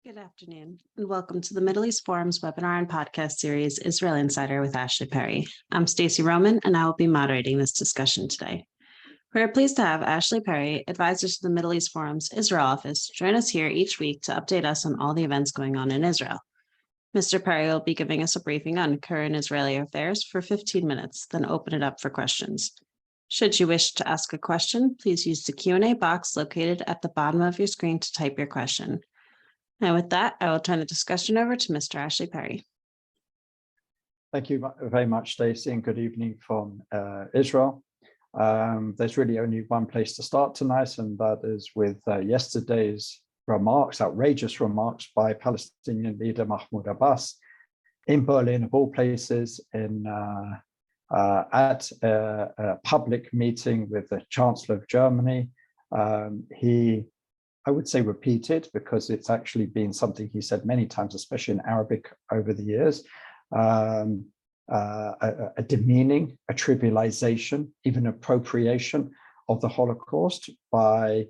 Good afternoon, and welcome to the Middle East Forum's webinar and podcast series, Israel Insider with Ashley Perry. I'm Stacey Roman, and I will be moderating this discussion today. We're pleased to have Ashley Perry, advisor to the Middle East Forum's Israel office, join us here each week to update us on all the events going on in Israel. Mr. Perry will be giving us a briefing on current Israeli affairs for 15 minutes, then open it up for questions. Should you wish to ask a question, please use the Q&A box located at the bottom of your screen to type your question. And with that, I will turn the discussion over to Mr. Ashley Perry. Thank you very much, Stacey, and good evening from Israel. There's really only one place to start tonight, and that is with yesterday's remarks, outrageous remarks by Palestinian leader Mahmoud Abbas in Berlin, of all places, at a public meeting with the Chancellor of Germany. I would say repeated, because it's actually been something he said many times, especially in Arabic over the years, a demeaning, a trivialization, even appropriation of the Holocaust by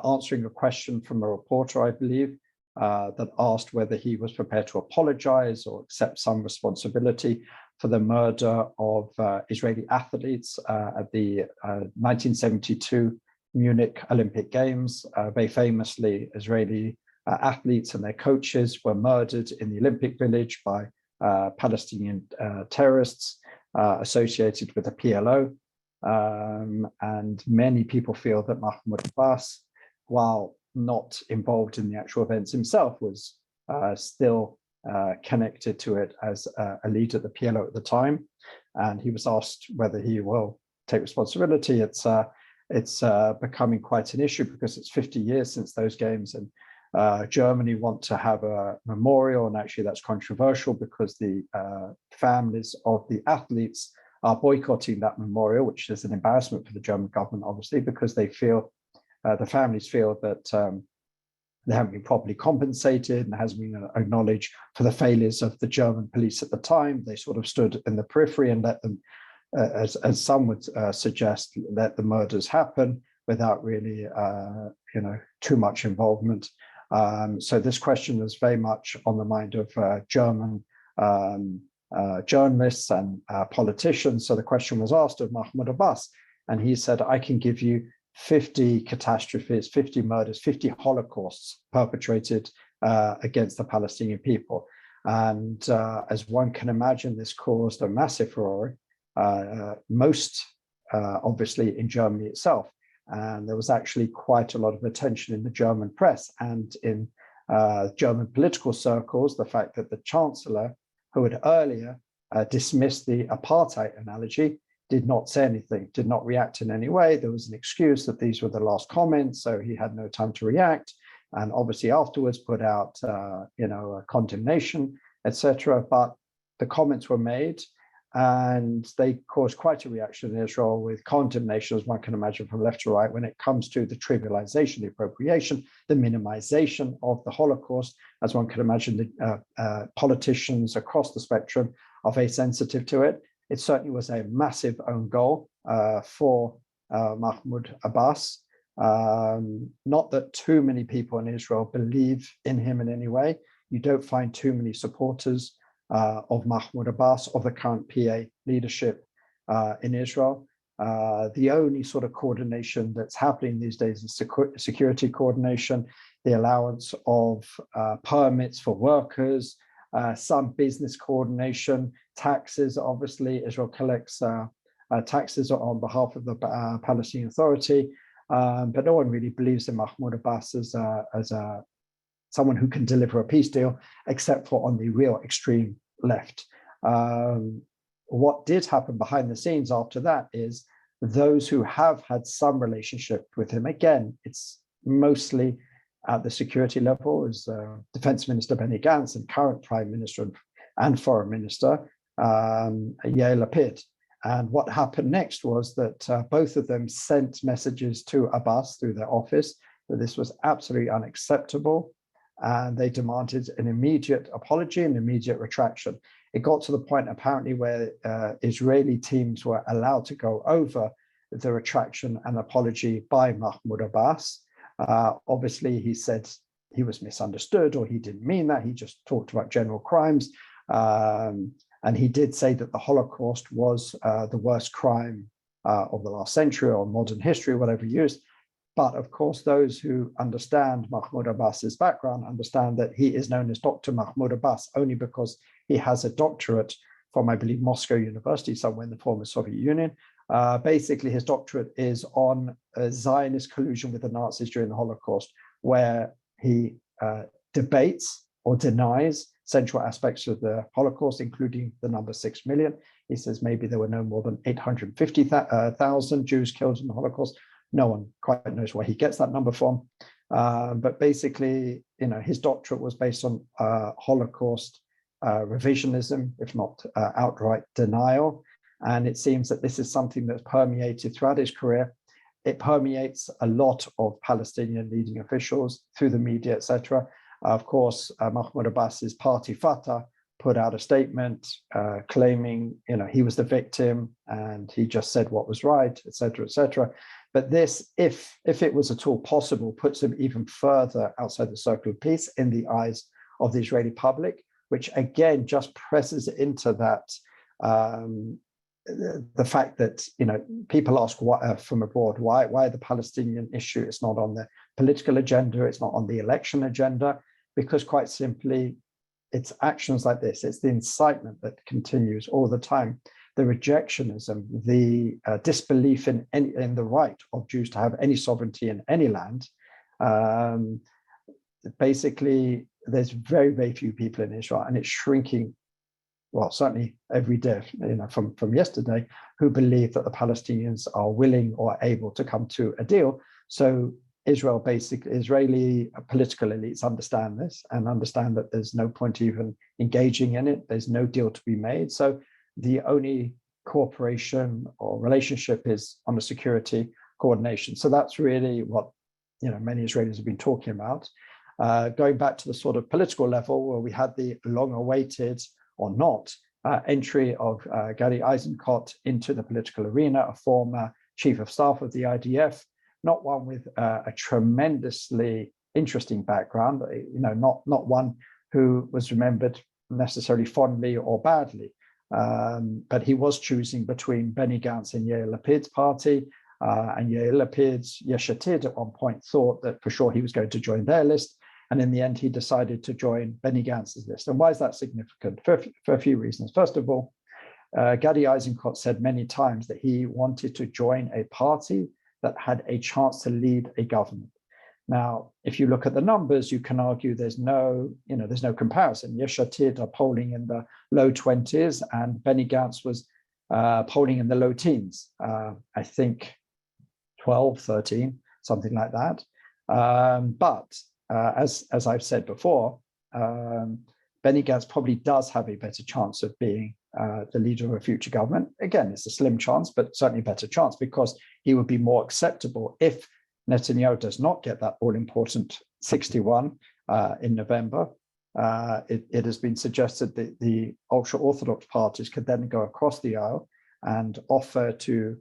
answering a question from a reporter, I believe, that asked whether he was prepared to apologize or accept some responsibility for the murder of Israeli athletes at the 1972 Munich Olympic Games. Very famously, Israeli athletes and their coaches were murdered in the Olympic Village by Palestinian terrorists associated with the PLO. And many people feel that Mahmoud Abbas, while not involved in the actual events himself, was still connected to it as a leader of the PLO at the time. And he was asked whether he will take responsibility. It's becoming quite an issue because it's 50 years since those games, and Germany want to have a memorial, and actually that's controversial because the families of the athletes are boycotting that memorial, which is an embarrassment for the German government, obviously, because they feel, the families feel that they haven't been properly compensated and hasn't been acknowledged for the failures of the German police at the time. They sort of stood in the periphery and let them, as some would suggest, let the murders happen without really, too much involvement. So this question was very much on the mind of German journalists and politicians. So the question was asked of Mahmoud Abbas, and he said, I can give you 50 catastrophes, 50 murders, 50 holocausts perpetrated against the Palestinian people. And as one can imagine, this caused a massive furore. Most obviously in Germany itself, and there was actually quite a lot of attention in the German press and in German political circles, the fact that the Chancellor, who had earlier dismissed the apartheid analogy, did not say anything, did not react in any way. There was an excuse that these were the last comments, so he had no time to react, and obviously afterwards put out a condemnation, etc. But the comments were made, and they caused quite a reaction in Israel with condemnation, as one can imagine, from left to right, when it comes to the trivialization, the appropriation, the minimization of the Holocaust. As one can imagine, the politicians across the spectrum are very sensitive to it. It certainly was a massive own goal for Mahmoud Abbas. Not that too many people in Israel believe in him in any way. You don't find too many supporters of Mahmoud Abbas, of the current PA leadership in Israel. The only sort of coordination that's happening these days is security coordination, the allowance of permits for workers, some business coordination, taxes. Obviously, Israel collects taxes on behalf of the Palestinian Authority, but no one really believes in Mahmoud Abbas as someone who can deliver a peace deal, except for on the real extreme left. What did happen behind the scenes after that is those who have had some relationship with him, again, it's mostly at the security level, as Defense Minister Benny Gantz and current Prime Minister and Foreign Minister Yair Lapid. And what happened next was that both of them sent messages to Abbas through their office that this was absolutely unacceptable, and they demanded an immediate apology and immediate retraction. It got to the point apparently where Israeli teams were allowed to go over the retraction and apology by Mahmoud Abbas. Obviously, he said he was misunderstood, or he didn't mean that. He just talked about general crimes. And he did say that the Holocaust was the worst crime of the last century or modern history, whatever he used. But of course, those who understand Mahmoud Abbas's background understand that he is known as Dr. Mahmoud Abbas only because he has a doctorate from, I believe, Moscow University, somewhere in the former Soviet Union. Basically, his doctorate is on Zionist collusion with the Nazis during the Holocaust, where he debates or denies central aspects of the Holocaust, including the number 6 million. He says maybe there were no more than 850,000 Jews killed in the Holocaust. No one quite knows where he gets that number from. But basically, his doctorate was based on Holocaust revisionism, if not outright denial. And it seems that this is something that's permeated throughout his career. It permeates a lot of Palestinian leading officials through the media, etc. Of course, Mahmoud Abbas's party Fatah put out a statement claiming, he was the victim and he just said what was right, etc., etc. But this, if it was at all possible, puts him even further outside the circle of peace in the eyes of the Israeli public, which again just presses into that the fact that people ask from abroad why the Palestinian issue is not on the political agenda, it's not on the election agenda, because quite simply it's actions like this, it's the incitement that continues all the time, the rejectionism, the disbelief in the right of Jews to have any sovereignty in any land. Basically, there's very, very few people in Israel, and it's shrinking. Well, certainly every day, from yesterday, who believe that the Palestinians are willing or able to come to a deal. So Israeli political elites understand this and understand that there's no point even engaging in it. There's no deal to be made. So the only cooperation or relationship is on the security coordination. So that's really what many Israelis have been talking about. Going back to the sort of political level, where we had the long-awaited or not entry of Gadi Eizenkot into the political arena, a former chief of staff of the IDF, not one with a tremendously interesting background, not one who was remembered necessarily fondly or badly. But he was choosing between Benny Gantz and Yair Lapid's party, and Yair Lapid's Yesh Atid at one point thought that for sure he was going to join their list. And in the end, he decided to join Benny Gantz's list. And why is that significant? For a few reasons. First of all, Gadi Eizenkot said many times that he wanted to join a party that had a chance to lead a government. Now, if you look at the numbers, you can argue there's no comparison. Yesh Atid are polling in the low 20s, and Benny Gantz was polling in the low teens. I think 12, 13, something like that. But as I've said before, Benny Gantz probably does have a better chance of being the leader of a future government. Again, it's a slim chance, but certainly a better chance, because he would be more acceptable if Netanyahu does not get that all-important 61 in November. It has been suggested that the ultra-Orthodox parties could then go across the aisle and offer to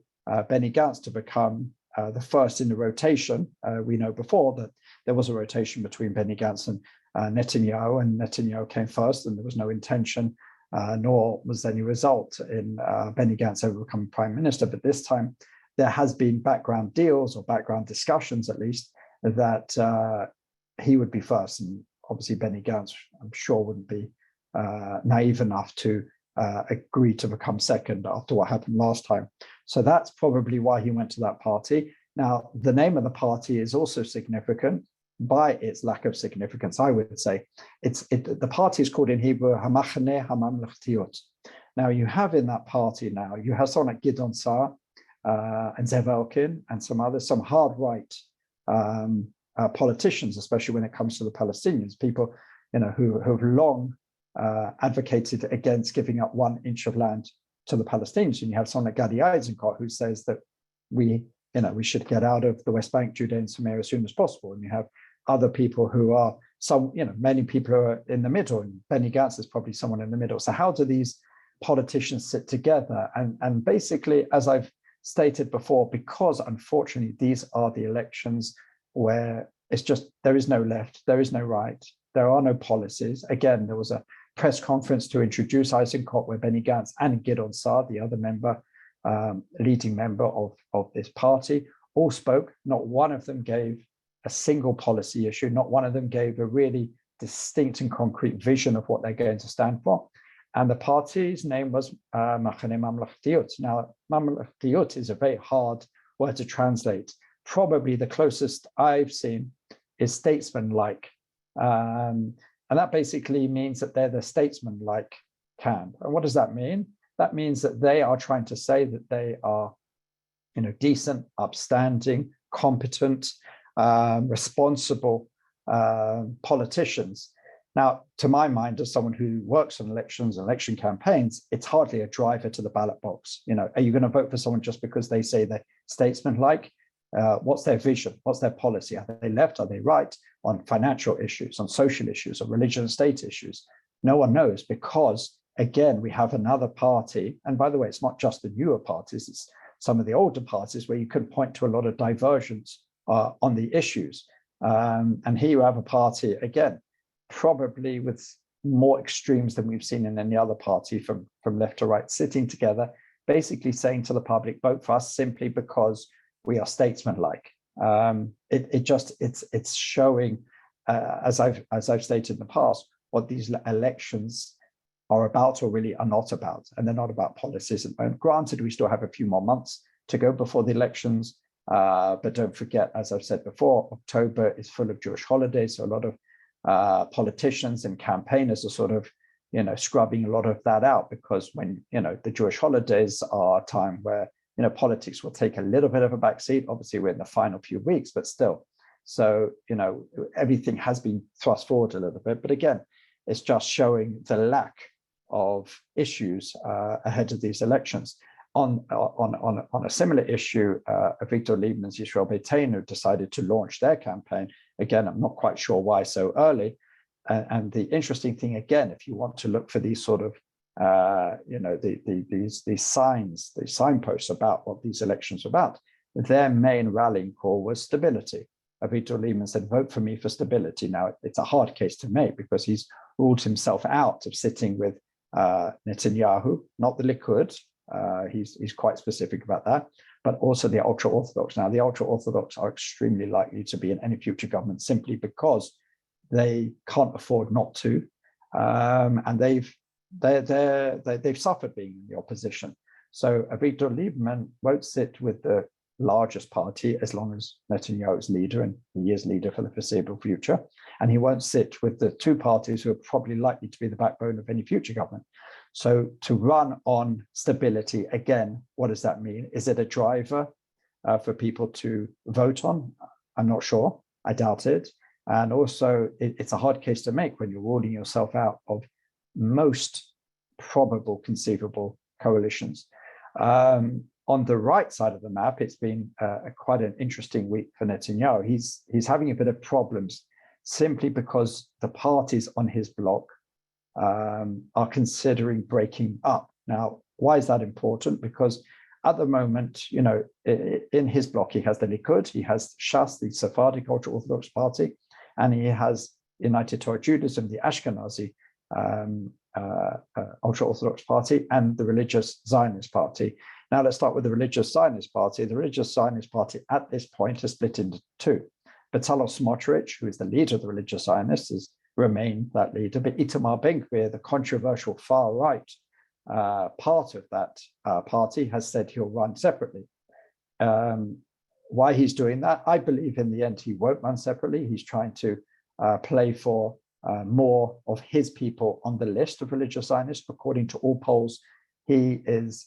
Benny Gantz to become the first in the rotation. We know before that there was a rotation between Benny Gantz and Netanyahu came first, and there was no intention, nor was any result in Benny Gantz ever becoming prime minister. But this time, there has been background deals or background discussions, at least, that he would be first. And obviously, Benny Gantz, I'm sure, wouldn't be naive enough to agree to become second after what happened last time. So that's probably why he went to that party. Now, the name of the party is also significant by its lack of significance, I would say. The party is called in Hebrew Hamachaneh HaMamlechtiyot. Now, you have in that party now, you have someone like Gantz-Sa'ar and Zev Elkin and some others, some hard right politicians, especially when it comes to the Palestinians, people who have long advocated against giving up 1 inch of land to the Palestinians. And you have someone like Gadi Eizenkot who says that we should get out of the West Bank, Judea and Samaria as soon as possible. And you have other people who are many people who are in the middle, and Benny Gantz is probably someone in the middle. So how do these politicians sit together? And basically, as I've stated before, because unfortunately these are the elections where it's just there is no left, there is no right, there are no policies. Again, there was a press conference to introduce Eizenkot where Benny Gantz and Gantz-Sa'ar, the other member, leading member of this party, all spoke. Not one of them gave a single policy issue. Not one of them gave a really distinct and concrete vision of what they're going to stand for. And the party's name was Machane Mamlachtiyut. Now, Mamlachtiyut is a very hard word to translate. Probably the closest I've seen is statesman-like. And that basically means that they're the statesman-like camp. And what does that mean? That means that they are trying to say that they are, decent, upstanding, competent, responsible politicians. Now, to my mind, as someone who works on elections and election campaigns, it's hardly a driver to the ballot box. Are you going to vote for someone just because they say they're statesman-like? What's their vision? What's their policy? Are they left? Are they right on financial issues, on social issues, on religion and state issues? No one knows because, again, we have another party. And by the way, it's not just the newer parties, it's some of the older parties where you can point to a lot of divergence on the issues. And here you have a party, again, probably with more extremes than we've seen in any other party from left to right, sitting together, basically saying to the public, vote for us simply because we are statesman-like. It's showing, as I've stated in the past, what these elections are about or really are not about, and they're not about policies. And granted, we still have a few more months to go before the elections, but don't forget, as I've said before, October is full of Jewish holidays, so a lot of politicians and campaigners are sort of, scrubbing a lot of that out because when, the Jewish holidays are a time where, politics will take a little bit of a backseat. Obviously, we're in the final few weeks, but still. So, everything has been thrust forward a little bit. But again, it's just showing the lack of issues ahead of these elections. On a similar issue, Victor Lieberman's Yisrael Beitenu decided to launch their campaign. Again, I'm not quite sure why so early. And the interesting thing, again, if you want to look for these sort of, these signs, these signposts about what these elections are about, their main rallying call was stability. Victor Lieberman said, vote for me for stability. Now, it's a hard case to make because he's ruled himself out of sitting with Netanyahu, not the Likud. He's quite specific about that, but also the ultra-Orthodox. Now, the ultra-Orthodox are extremely likely to be in any future government simply because they can't afford not to, and they've suffered being in the opposition. So Victor Lieberman won't sit with the largest party as long as Netanyahu is leader, and he is leader for the foreseeable future. And he won't sit with the two parties who are probably likely to be the backbone of any future government. So to run on stability, again, what does that mean? Is it a driver for people to vote on? I'm not sure. I doubt it. And also, it's a hard case to make when you're ruling yourself out of most probable conceivable coalitions. On the right side of the map, it's been quite an interesting week for Netanyahu. He's having a bit of problems simply because the parties on his bloc are considering breaking up. Now, why is that important? Because at the moment, in his bloc, he has the Likud, he has Shas, the Sephardic ultra-Orthodox party, and he has United Torah Judaism, the Ashkenazi ultra-Orthodox party, and the religious Zionist party. Now let's start with the religious Zionist party. The religious Zionist party at this point has split into two. Bezalel Smotrich, who is the leader of the religious Zionists, has remained that leader, but Itamar Ben-Gvir, the controversial far-right part of that party, has said he'll run separately. Why he's doing that? I believe in the end he won't run separately. He's trying to play for more of his people on the list of religious Zionists. According to all polls, his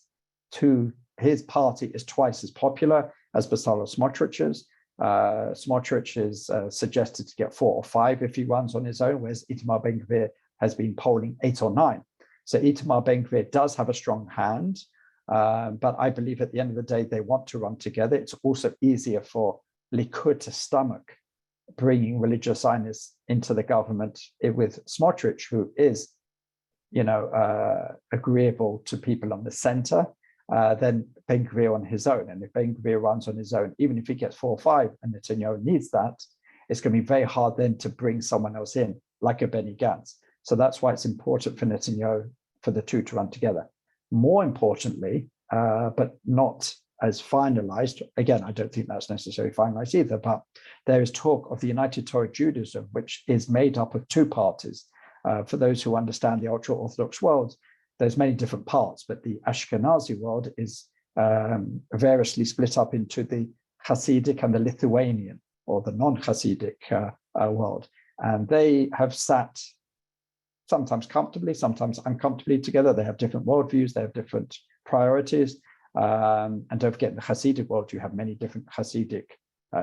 party is twice as popular as Bezalel Smotrich's. Smotrich is suggested to get 4 or 5 if he runs on his own, whereas Itamar Ben-Gvir has been polling 8 or 9. So Itamar Ben-Gvir does have a strong hand, but I believe at the end of the day, they want to run together. It's also easier for Likud to stomach bringing religious Zionists into the government with Smotrich, who is, agreeable to people on the center, than Ben-Gvir on his own. And if Ben-Gvir runs on his own, even if he gets 4 or 5, and Netanyahu needs that, it's going to be very hard then to bring someone else in, like a Benny Gantz. So that's why it's important for Netanyahu for the two to run together. More importantly, but not as finalized, again, I don't think that's necessarily finalized either, but there is talk of the United Torah Judaism, which is made up of two parties. For those who understand the ultra-Orthodox world, there's many different parts, but the Ashkenazi world is variously split up into the Hasidic and the Lithuanian, or the non-Hasidic world. And they have sat sometimes comfortably, sometimes uncomfortably together. They have different worldviews, they have different priorities. And don't forget, in the Hasidic world, you have many different Hasidic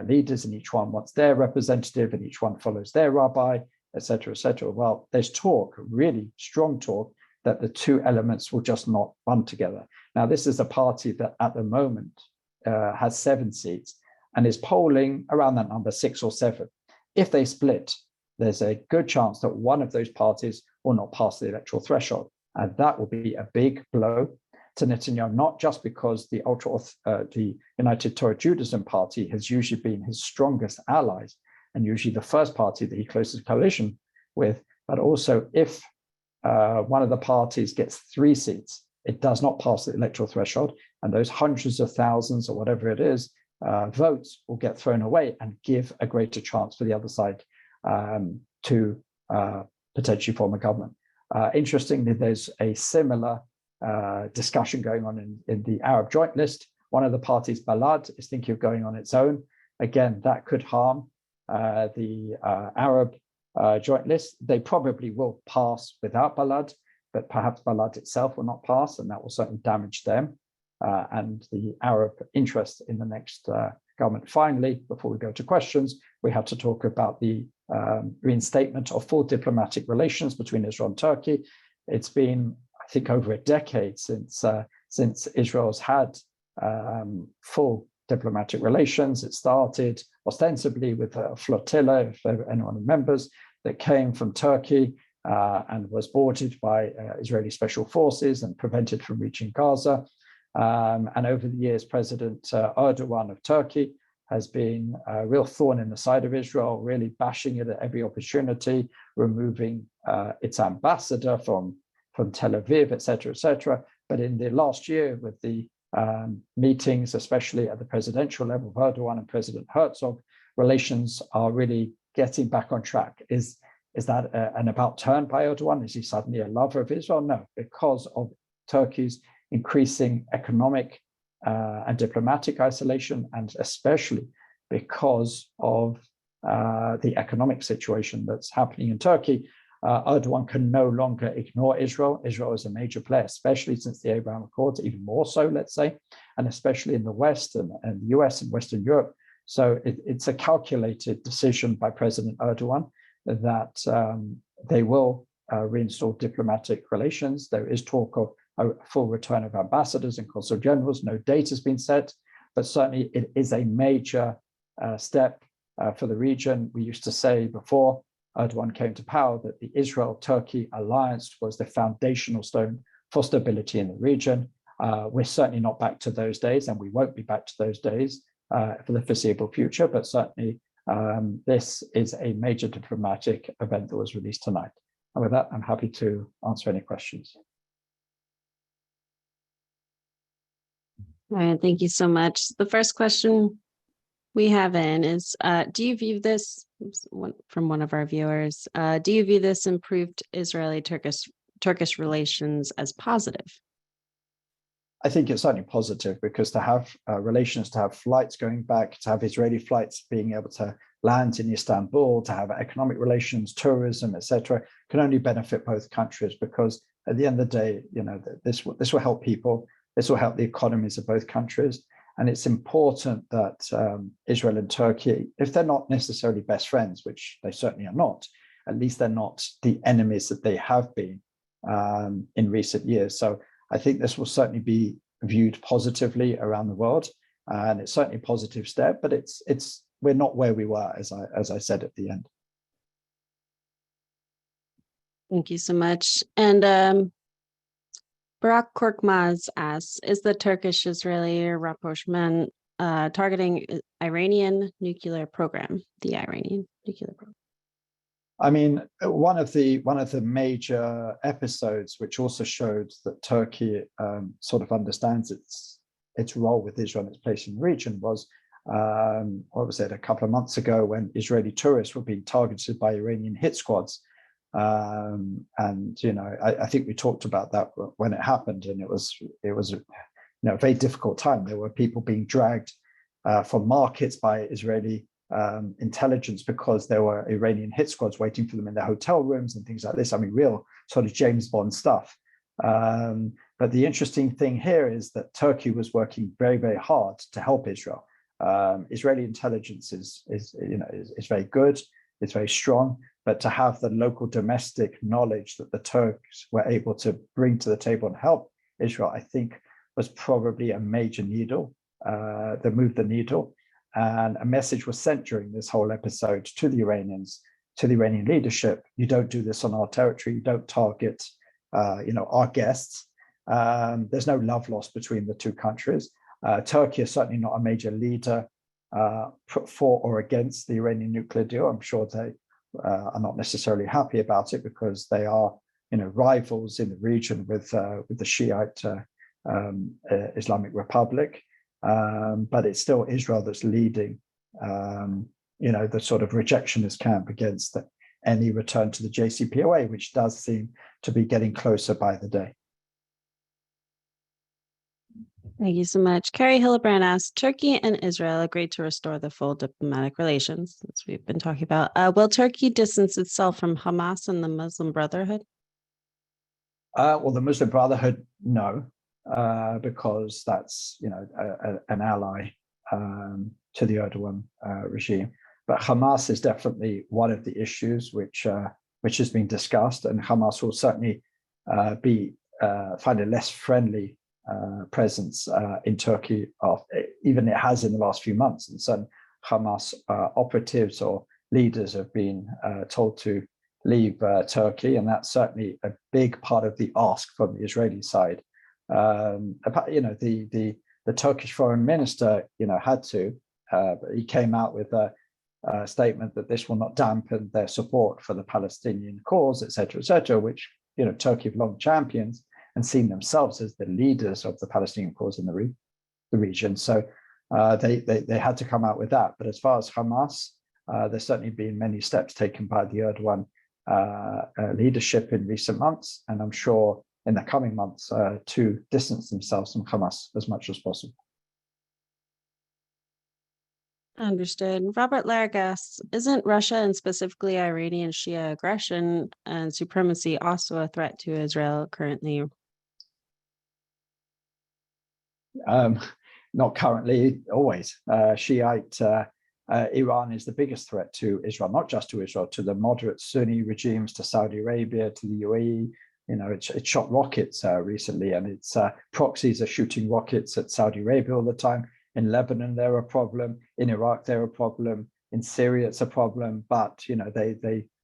leaders, and each one wants their representative, and each one follows their rabbi, etc., etc. Well, there's talk, really strong talk, that the two elements will just not run together. Now, this is a party that at the moment has 7 seats and is polling around that number, 6 or 7. If they split, there's a good chance that one of those parties will not pass the electoral threshold. And that will be a big blow to Netanyahu, not just because the United Torah Judaism party has usually been his strongest allies and usually the first party that he closes coalition with, but also if one of the parties gets 3 seats, it does not pass the electoral threshold, and those hundreds of thousands or whatever it is, votes will get thrown away and give a greater chance for the other side to potentially form a government. Interestingly, there's a similar discussion going on in the Arab joint list. One of the parties, Balad, is thinking of going on its own. Again, that could harm the Arab joint list. They probably will pass without Balad, but perhaps Balad itself will not pass, and that will certainly damage them and the Arab interest in the next government. Finally, before we go to questions, we have to talk about the reinstatement of full diplomatic relations between Israel and Turkey. It's been, I think, over a decade since Israel's had full diplomatic relations. It started ostensibly with a flotilla, if anyone remembers, that came from Turkey and was boarded by Israeli special forces and prevented from reaching Gaza. And over the years, President Erdogan of Turkey has been a real thorn in the side of Israel, really bashing it at every opportunity, removing its ambassador from Tel Aviv, et cetera. But in the last year, with the meetings, especially at the presidential level of Erdogan and President Herzog, relations are really getting back on track. Is that an about turn by Erdogan? Is he suddenly a lover of Israel? No, because of Turkey's increasing economic and diplomatic isolation, and especially because of the economic situation that's happening in Turkey. Erdogan can no longer ignore Israel. Israel is a major player, especially since the Abraham Accords, even more so, let's say, and especially in the West and the US and Western Europe. So it's a calculated decision by President Erdogan that they will reinstall diplomatic relations. There is talk of a full return of ambassadors and consul generals. No date has been set, but certainly it is a major step for the region. We used to say before Erdogan came to power that the Israel-Turkey alliance was the foundational stone for stability in the region. We're certainly not back to those days, and we won't be back to those days for the foreseeable future, but certainly this is a major diplomatic event that was released tonight. And with that, I'm happy to answer any questions. All right, thank you so much. The first question we have in is, do you view this, from one of our viewers, do you view this improved Israeli-Turkish relations as positive? I think it's certainly positive, because to have relations, to have flights going back, to have Israeli flights being able to land in Istanbul, to have economic relations, tourism, etc., can only benefit both countries, because at the end of the day, this will help people. This will help the economies of both countries. And it's important that Israel and Turkey, if they're not necessarily best friends, which they certainly are not, at least they're not the enemies that they have been in recent years. So I think this will certainly be viewed positively around the world, and it's certainly a positive step. But we're not where we were, as I said at the end. Thank you so much. And Barak Korkmaz asks, is the Turkish-Israeli rapprochement targeting Iranian nuclear program, the Iranian? particular problem? I mean, one of the major episodes, which also showed that Turkey sort of understands its role with Israel and its place in the region, was what was it, a couple of months ago, when Israeli tourists were being targeted by Iranian hit squads. And I think we talked about that when it happened, and it was a very difficult time. There were people being dragged from markets by Israeli intelligence because there were Iranian hit squads waiting for them in their hotel rooms and things like this. I mean, real sort of James Bond stuff. But the interesting thing here is that Turkey was working very, very hard to help Israel. Israeli intelligence is very good, it's very strong, but to have the local domestic knowledge that the Turks were able to bring to the table and help Israel, I think, was probably a major needle that moved the needle. And a message was sent during this whole episode to the Iranians, to the Iranian leadership: you don't do this on our territory, you don't target our guests. There's no love lost between the two countries. Turkey is certainly not a major leader for or against the Iranian nuclear deal. I'm sure they are not necessarily happy about it, because they are rivals in the region with the Shiite Islamic Republic. But it's still Israel that's leading, the sort of rejectionist camp against any return to the JCPOA, which does seem to be getting closer by the day. Thank you so much. Carrie Hillebrand asks, Turkey and Israel agreed to restore the full diplomatic relations, as we've been talking about. Will Turkey distance itself from Hamas and the Muslim Brotherhood? Well, the Muslim Brotherhood, no, because that's an ally to the Erdogan regime. But Hamas is definitely one of the issues which has been discussed, and Hamas will certainly find a less friendly presence in Turkey, even it has in the last few months. And some Hamas operatives or leaders have been told to leave Turkey, and that's certainly a big part of the ask from the Israeli side. The Turkish foreign minister, had to. He came out with a statement that this will not dampen their support for the Palestinian cause, etc., which Turkey have long championed and seen themselves as the leaders of the Palestinian cause in the region. So they had to come out with that. But as far as Hamas, there's certainly been many steps taken by the Erdogan leadership in recent months, and I'm sure in the coming months to distance themselves from Hamas as much as possible. Understood. Robert Larrick asks, isn't Russia and specifically Iranian Shia aggression and supremacy also a threat to Israel currently? Not currently, always. Shiite Iran is the biggest threat to Israel, not just to Israel, to the moderate Sunni regimes, to Saudi Arabia, to the UAE. It shot rockets recently, and its proxies are shooting rockets at Saudi Arabia all the time. In Lebanon, they're a problem. In Iraq, they're a problem. In Syria, it's a problem. But they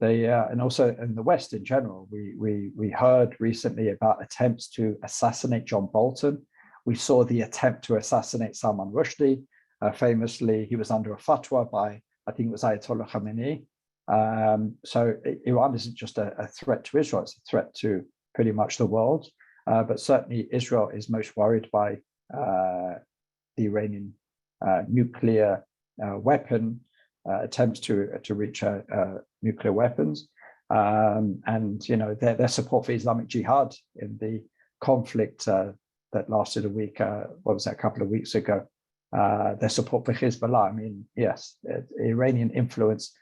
and also in the West in general, we heard recently about attempts to assassinate John Bolton. We saw the attempt to assassinate Salman Rushdie. Famously, he was under a fatwa by, I think it was Ayatollah Khamenei. So Iran isn't just a threat to Israel, it's a threat to pretty much the world. But certainly Israel is most worried by the Iranian nuclear weapon attempts to reach nuclear weapons. And their support for Islamic Jihad in the conflict that lasted a week, a couple of weeks ago. Their support for Hezbollah. I mean, yes, Iranian influence,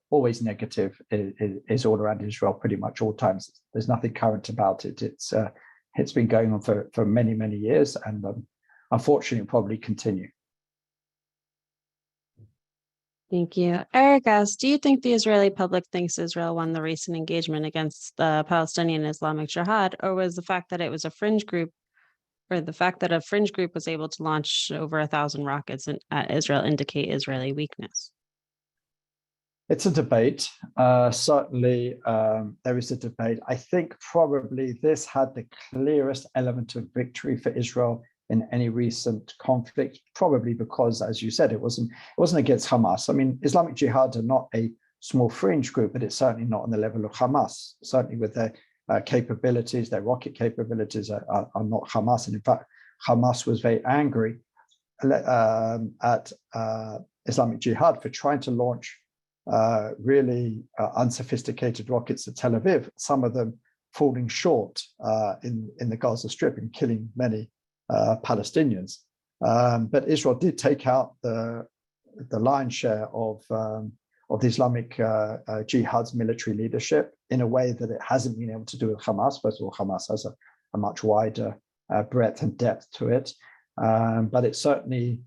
always negative, is all around Israel pretty much all times. There's nothing current about it. It's been going on for many, many years, and unfortunately probably continue. Thank you. Eric asks, do you think the Israeli public thinks Israel won the recent engagement against the Palestinian Islamic Jihad, or was the fact that it was a fringe group, or the fact that a fringe group was able to launch over 1,000 rockets at Israel indicate Israeli weakness? It's a debate. Certainly, there is a debate. I think probably this had the clearest element of victory for Israel in any recent conflict, probably because, as you said, it wasn't against Hamas. I mean, Islamic Jihad are not a small fringe group, but it's certainly not on the level of Hamas. Certainly with their capabilities, their rocket capabilities are not Hamas. And in fact, Hamas was very angry at Islamic Jihad for trying to launch really unsophisticated rockets at Tel Aviv, some of them falling short in the Gaza Strip and killing many Palestinians. But Israel did take out the lion's share of the Islamic Jihad's military leadership in a way that it hasn't been able to do with Hamas. First of all, Hamas has a much wider breadth and depth to it. But it certainly,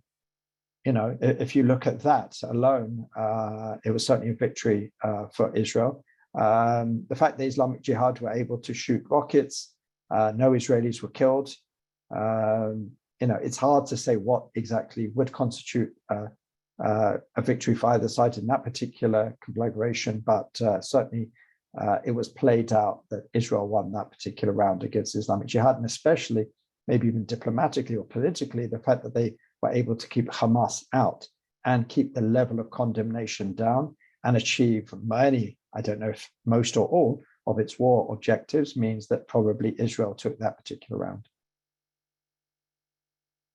if you look at that alone, it was certainly a victory for Israel. The fact that Islamic Jihad were able to shoot rockets, no Israelis were killed. It's hard to say what exactly would constitute a victory for either side in that particular conflagration, but certainly it was played out that Israel won that particular round against Islamic Jihad, and especially maybe even diplomatically or politically, the fact that they were able to keep Hamas out and keep the level of condemnation down and achieve many, I don't know if most or all, of its war objectives, means that probably Israel took that particular round.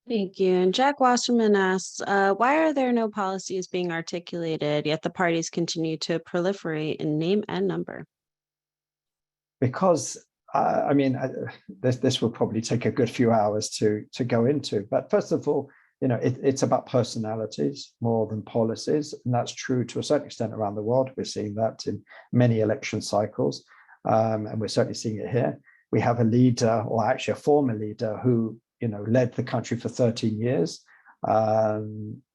Thank you. And Jack Wasserman asks, why are there no policies being articulated, yet the parties continue to proliferate in name and number? Because, this will probably take a good few hours to go into. But first of all, it's about personalities more than policies. And that's true to a certain extent around the world. We're seeing that in many election cycles. And we're certainly seeing it here. We have a leader, or actually a former leader, who led the country for 13 years,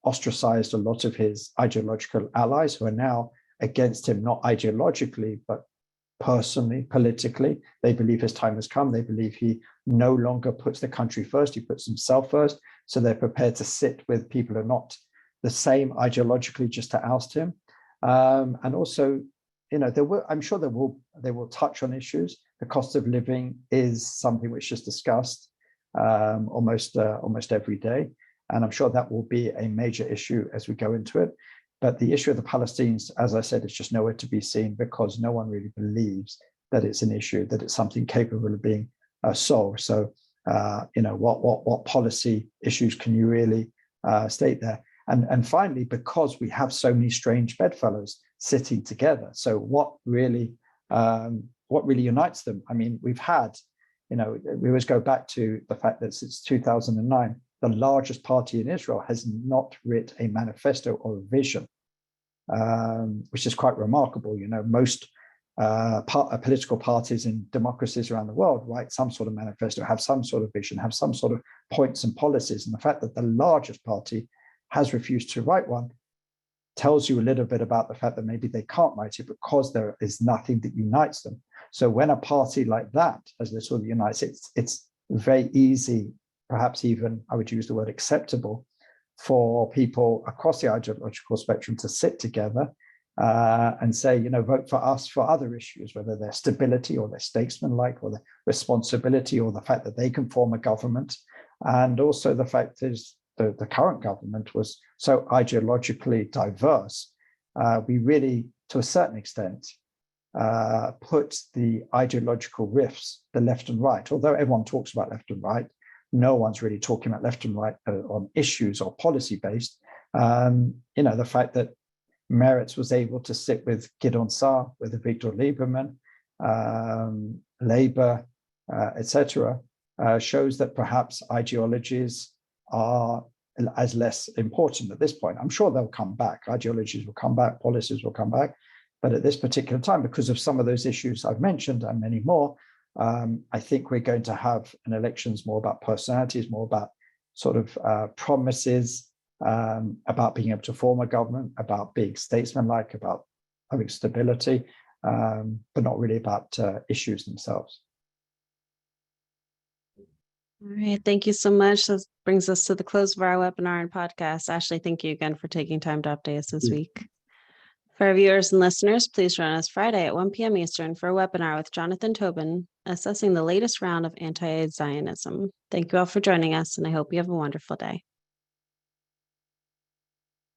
ostracized a lot of his ideological allies who are now against him, not ideologically, but personally, politically. They believe his time has come. They believe he no longer puts the country first. He puts himself first. So they're prepared to sit with people who are not the same ideologically just to oust him. And also, I'm sure they will touch on issues. The cost of living is something which is discussed almost every day. And I'm sure that will be a major issue as we go into it. But the issue of the Palestinians, as I said, is just nowhere to be seen because no one really believes that it's an issue, that it's something capable of being solved. So, what policy issues can you really state there? And finally, because we have so many strange bedfellows sitting together, so what really unites them? I mean, we've had, we always go back to the fact that since 2009, the largest party in Israel has not writ a manifesto or a vision, which is quite remarkable. Most political parties in democracies around the world write some sort of manifesto, have some sort of vision, have some sort of points and policies. And the fact that the largest party has refused to write one tells you a little bit about the fact that maybe they can't write it because there is nothing that unites them. So when a party like that, as this sort of unites, it's very easy, perhaps even I would use the word acceptable, for people across the ideological spectrum to sit together and say, vote for us for other issues, whether they're stability or they're statesmanlike or the responsibility or the fact that they can form a government. And also the fact is the current government was so ideologically diverse. We really, to a certain extent, put the ideological rifts, the left and right, although everyone talks about left and right, no one's really talking about left and right on issues or policy based. The fact that Meretz was able to sit with Gantz-Sa'ar, with Victor Lieberman, Labour, etc., shows that perhaps ideologies are as less important at this point. I'm sure they'll come back. Ideologies will come back, policies will come back. But at this particular time, because of some of those issues I've mentioned and many more, I think we're going to have an elections more about personalities, more about sort of promises, about being able to form a government, about being statesmanlike, about having stability, but not really about issues themselves. All right. Thank you so much. That brings us to the close of our webinar and podcast. Ashley, thank you again for taking time to update us this week. For our viewers and listeners, please join us Friday at 1 p.m. Eastern for a webinar with Jonathan Tobin, assessing the latest round of anti-Zionism. Thank you all for joining us, and I hope you have a wonderful day.